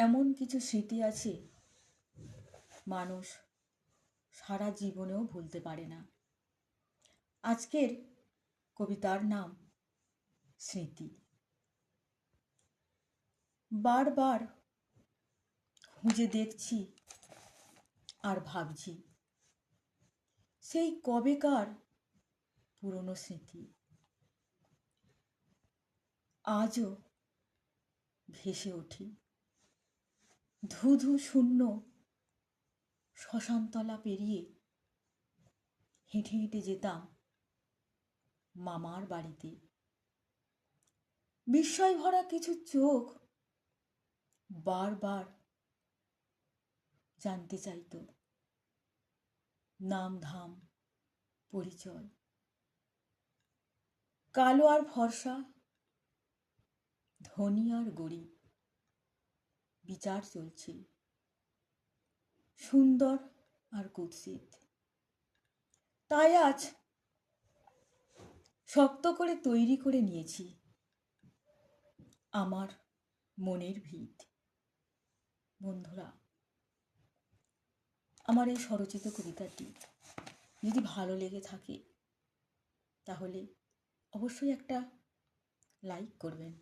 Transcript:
এমন কিছু স্মৃতি আছে মানুষ সারা জীবনেও ভুলতে পারে না। আজকের কবিতার নাম স্মৃতি। বারবার খুঁজে দেখছি আর ভাবছি সেই কবেকার পুরনো স্মৃতি আজও ভেসে ওঠে। ধুধু শূন্য শ্মশানতলা পেরিয়ে হেঁটে হেঁটে যেতাম মামার বাড়িতে। বিস্ময় ভরা কিছু চোখ বারবার জানতে চাইতো নাম ধাম পরিচয়। কালো আর ফর্সা, ধনী আর গরিব, বিচার চলছে সুন্দর আর কুৎসিত। তাই আজ শক্ত করে তৈরি করে নিয়েছি আমার মনের ভিত। বন্ধুরা, আমার এই স্বরচিত কবিতাটি যদি ভালো লেগে থাকে তাহলে অবশ্যই একটা লাইক করবেন।